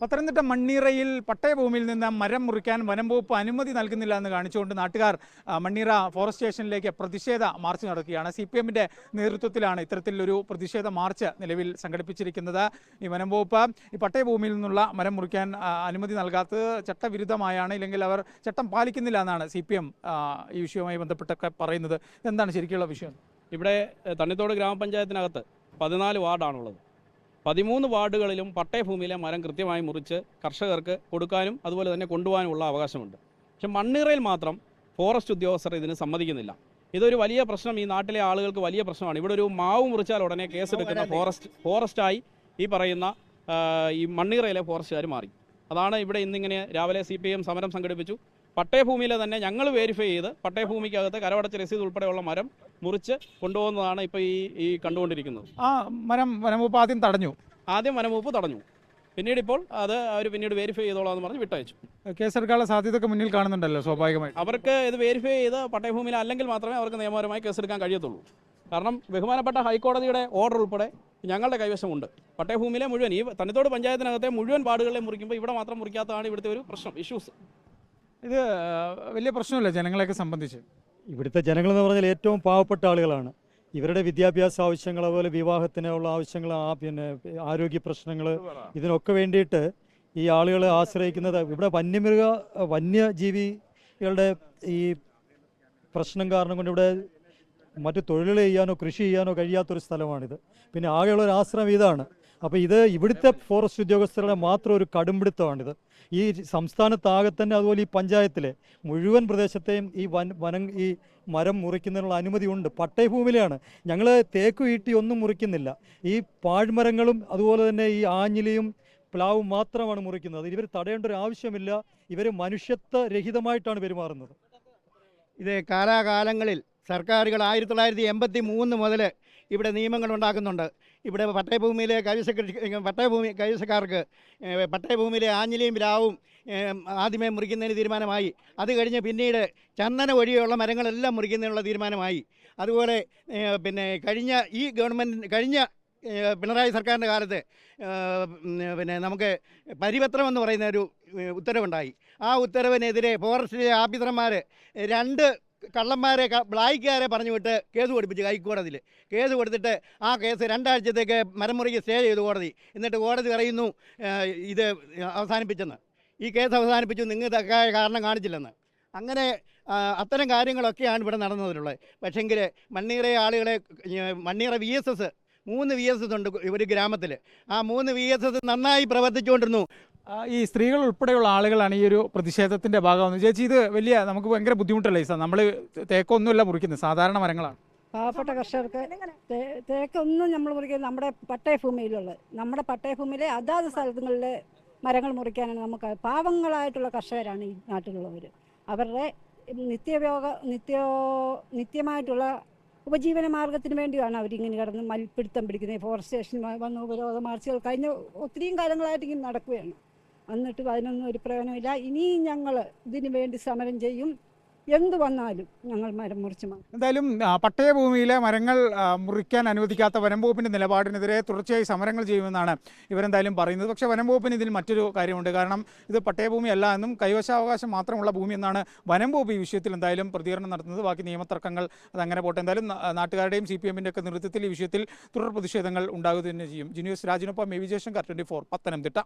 പത്തനംതിട്ട മണ്ണീറയിൽ പട്ടയഭൂമിയിൽ നിന്ന് മരം മുറിക്കാൻ വനം വകുപ്പ് അനുമതി നൽകുന്നില്ല എന്ന് കാണിച്ചുകൊണ്ട് നാട്ടുകാർ മണ്ണീറ ഫോറസ്റ്റ് സ്റ്റേഷനിലേക്ക് പ്രതിഷേധ മാർച്ച് നടത്തുകയാണ്. CPM-ന്റെ നേതൃത്വത്തിലാണ് ഇത്തരത്തിലൊരു പ്രതിഷേധ മാർച്ച് നിലവിൽ സംഘടിപ്പിച്ചിരിക്കുന്നത്. ഈ വനം വകുപ്പ് ഈ പട്ടയഭൂമിയിൽ നിന്നുള്ള മരം മുറിക്കാൻ അനുമതി നൽകാത്തത് ചട്ടവിരുദ്ധമായാണ്, ഇല്ലെങ്കിൽ അവർ ചട്ടം പാലിക്കുന്നില്ല എന്നാണ് CPM ഈ വിഷയവുമായി ബന്ധപ്പെട്ടൊക്കെ പറയുന്നത്. എന്താണ് ശരിക്കുള്ള വിഷയം? ഇവിടെ തണ്ണിത്തോട് ഗ്രാമപഞ്ചായത്തിനകത്ത് 14 വാർഡാണുള്ളത്. 13 വാർഡുകളിലും പട്ടയഭൂമിയിലെ മരം കൃത്യമായി മുറിച്ച് കർഷകർക്ക് കൊടുക്കാനും അതുപോലെ തന്നെ കൊണ്ടുപോകാനുമുള്ള അവകാശമുണ്ട്. പക്ഷെ മണ്ണീറയിൽ മാത്രം ഫോറസ്റ്റ് ഉദ്യോഗസ്ഥർ ഇതിന് സമ്മതിക്കുന്നില്ല. ഇതൊരു വലിയ പ്രശ്നം, ഈ നാട്ടിലെ ആളുകൾക്ക് വലിയ പ്രശ്നമാണ്. ഇവിടെ ഒരു മാവ് മുറിച്ചാൽ ഉടനെ കേസെടുക്കുന്ന ഫോറസ്റ്റായി ഈ പറയുന്ന ഈ മണ്ണീറയിലെ ഫോറസ്റ്റുകാർ മാറി. അതാണ് ഇവിടെ ഇന്നിങ്ങനെ രാവിലെ CPM സമരം സംഘടിപ്പിച്ചു. പട്ടയഭൂമിയിലെ തന്നെ ഞങ്ങൾ വെരിഫൈ ചെയ്ത് പട്ടയഭൂമിക്കകത്ത് കരവടച്ച രസീത് ഉൾപ്പെടെയുള്ള മരം മുറിച്ച് കൊണ്ടുപോകുന്നതാണ് ഇപ്പോൾ ഈ കണ്ടുകൊണ്ടിരിക്കുന്നത്. ആ മരം വനംവകുപ്പ് ആദ്യം വനംവകുപ്പ് തടഞ്ഞു. പിന്നീട് ഇപ്പോൾ അത് അവർ പിന്നീട് വെരിഫൈ ചെയ്തോളാം എന്ന് പറഞ്ഞ് വിട്ടയച്ചു. കേസെടുക്കാനുള്ള സാധ്യതയൊക്കെ മുന്നിൽ കാണുന്നുണ്ടല്ലോ. സ്വാഭാവികമായി അവർക്ക് ഇത് വെരിഫൈ ചെയ്ത് പട്ടയഭൂമിയിൽ അല്ലെങ്കിൽ മാത്രമേ അവർക്ക് നിയമപരമായി കേസെടുക്കാൻ കഴിയത്തുള്ളൂ. കാരണം ബഹുമാനപ്പെട്ട ഹൈക്കോടതിയുടെ ഓർഡർ ഉൾപ്പെടെ ഞങ്ങളുടെ കൈവശമുണ്ട്. പട്ടയഭൂമിയിലെ മുഴുവൻ ഈ തണ്ണിത്തോട് പഞ്ചായത്തിനകത്തെ മുഴുവൻ വാർഡുകളിലെ മുറിക്കുമ്പോൾ ഇവിടെ മാത്രം മുറിക്കാത്തതാണ് ഇവിടുത്തെ ഒരു പ്രശ്നം, ഇഷ്യൂസ്. ഇത് വലിയ പ്രശ്നമല്ല ജനങ്ങളെയൊക്കെ സംബന്ധിച്ച്. ഇവിടുത്തെ ജനങ്ങളെന്ന് പറഞ്ഞാൽ ഏറ്റവും പാവപ്പെട്ട ആളുകളാണ്. ഇവരുടെ വിദ്യാഭ്യാസ ആവശ്യങ്ങൾ, അതുപോലെ വിവാഹത്തിനുള്ള ആവശ്യങ്ങൾ, പിന്നെ ആരോഗ്യ പ്രശ്നങ്ങൾ, ഇതിനൊക്കെ വേണ്ടിയിട്ട് ഈ ആളുകൾ ആശ്രയിക്കുന്നത്. ഇവിടെ വന്യജീവികളുടെ ഈ പ്രശ്നം കാരണം കൊണ്ട് ഇവിടെ മറ്റു തൊഴിലുകൾ ചെയ്യാനോ കൃഷി ചെയ്യാനോ കഴിയാത്തൊരു സ്ഥലമാണിത്. പിന്നെ ആകെയുള്ള ഒരു ആശ്രമം ഇതാണ്. അപ്പോൾ ഇത് ഇവിടുത്തെ ഫോറസ്റ്റ് ഉദ്യോഗസ്ഥരുടെ മാത്രം ഒരു കടുംപിടുത്തമാണിത്. ഈ സംസ്ഥാനത്താകെ തന്നെ, അതുപോലെ ഈ പഞ്ചായത്തിലെ മുഴുവൻ പ്രദേശത്തെയും ഈ മരം മുറിക്കുന്നതിനുള്ള അനുമതി ഉണ്ട്. പട്ടയഭൂമിയിലാണ്. ഞങ്ങൾ തേക്ക് ഈട്ടി ഒന്നും മുറിക്കുന്നില്ല. ഈ പാഴ്മരങ്ങളും അതുപോലെ തന്നെ ഈ ആഞ്ഞിലിയും പ്ലാവും മാത്രമാണ് മുറിക്കുന്നത്. ഇവർ തടയേണ്ട ഒരു ആവശ്യമില്ല. ഇവർ മനുഷ്യത്വരഹിതമായിട്ടാണ് പെരുമാറുന്നത്. ഇത് കാലാകാലങ്ങളിൽ സർക്കാരുകൾ 1983 മുതൽ ഇവിടെ നിയമങ്ങൾ ഉണ്ടാക്കുന്നുണ്ട്. ഇവിടെ പട്ടയഭൂമിയിലെ കൈവശക്കാർക്ക് പട്ടയഭൂമിയിലെ ആഞ്ഞിലിയും പ്ലാവും ആദ്യമേ മുറിക്കുന്നതിന് തീരുമാനമായി. അത് കഴിഞ്ഞ് പിന്നീട് ചന്ദന ഒഴികെയുള്ള മരങ്ങളെല്ലാം മുറിക്കുന്നതിനുള്ള തീരുമാനമായി. അതുപോലെ പിന്നെ കഴിഞ്ഞ പിണറായി സർക്കാരിൻ്റെ കാലത്ത് പിന്നെ നമുക്ക് പരിപത്രം എന്ന് പറയുന്ന ഒരു ഉത്തരവുണ്ടായി. ആ ഉത്തരവിനെതിരെ ഫോറസ്റ്റിലെ ഓഫീസർമാർ 2 കള്ളന്മാരെ ബ്ലായിക്കാരെ പറഞ്ഞു വിട്ട് കേസ് കൊടുപ്പിച്ചു ഹൈക്കോടതിയിൽ. കേസ് കൊടുത്തിട്ട് ആ കേസ് 2 ആഴ്ചത്തേക്ക് മരം മുറിക്ക് സ്റ്റേ ചെയ്തു കോടതി. എന്നിട്ട് കോടതി പറയുന്നു ഇത് അവസാനിപ്പിച്ചെന്ന്. ഈ കേസ് അവസാനിപ്പിച്ചു, നിങ്ങൾ തക്കായ കാരണം കാണിച്ചില്ലെന്ന്. അങ്ങനെ അത്തരം കാര്യങ്ങളൊക്കെയാണ് ഇവിടെ നടന്നതിലുള്ളത്. പക്ഷേങ്കിൽ മണ്ണീറയെ ആളുകളെ മണ്ണീറ VSS 3 VSS ഉണ്ട് ഒരു ഗ്രാമത്തിൽ. ആ 3 VSS നന്നായി പ്രവർത്തിച്ചുകൊണ്ടിരുന്നു. ഈ സ്ത്രീകൾ ഉൾപ്പെടെയുള്ള ആളുകളാണ് ഈ ഒരു പ്രതിഷേധത്തിൻ്റെ ഭാഗമെന്ന്. ചേച്ചി, ഇത് നമുക്ക് ഭയങ്കര ബുദ്ധിമുട്ടല്ലേ? നമ്മൾ തേക്കൊന്നുമല്ല മുറിക്കുന്നത്, സാധാരണ മരങ്ങളാണ്. പാവപ്പെട്ട കർഷകർക്ക് തേക്കൊന്നും നമ്മൾ മുറിക്കുന്നത് നമ്മുടെ പട്ടയഭൂമിയിലെ അതാത് സ്ഥലങ്ങളിലെ മരങ്ങൾ മുറിക്കാനാണ്. നമുക്ക് പാവങ്ങളായിട്ടുള്ള കർഷകരാണ് ഈ നാട്ടിലുള്ളവർ. അവരുടെ നിത്യമായിട്ടുള്ള ഉപജീവന മാർഗത്തിന് വേണ്ടിയാണ് അവരിങ്ങനെ കിടന്ന് മൽപ്പിടുത്തം പിടിക്കുന്നത്. ഫോറസ്റ്റ് സ്റ്റേഷൻ വന്ന് ഉപരോധ മാർച്ചുകൾ കഴിഞ്ഞ ഒത്തിരിയും കാലങ്ങളായിട്ട് ഇങ്ങനെ നടക്കുകയാണ്. എന്നിട്ട് അതിനൊന്നും ഒരു പ്രയോജനമില്ല. ഇനിയും ഞങ്ങൾ ഇതിനു വേണ്ടി സമരം ചെയ്യും. എന്തു വന്നാലും ഞങ്ങൾ മരം മുറിച്ച് മാറ്റും. എന്തായാലും പട്ടയഭൂമിയിലെ മരങ്ങൾ മുറിക്കാൻ അനുവദിക്കാത്ത വനം വകുപ്പിൻ്റെ നിലപാടിനെതിരെ തുടർച്ചയായി സമരങ്ങൾ ചെയ്യുമെന്നാണ് ഇവരെന്തായാലും പറയുന്നത്. പക്ഷേ വനം വകുപ്പിന് ഇതിൽ മറ്റൊരു കാര്യമുണ്ട്. കാരണം ഇത് പട്ടയഭൂമിയല്ല എന്നും കൈവശാവകാശം മാത്രമുള്ള ഭൂമി എന്നാണ് വനം വകുപ്പ് ഈ വിഷയത്തിൽ എന്തായാലും പ്രതികരണം നടത്തുന്നത്. ബാക്കി നിയമതർക്കങ്ങൾ അതങ്ങനെ പോട്ടെ. എന്തായാലും നാട്ടുകാരുടെയും CPM-ൻ്റെ ഒക്കെ നേതൃത്വത്തിൽ ഈ വിഷയത്തിൽ തുടർ പ്രതിഷേധങ്ങൾ ഉണ്ടാകുക തന്നെ ചെയ്യും. ജിന്യൂസ് രാജിനൊപ്പം വിജയശങ്കർ, 24 പത്തനംതിട്ട.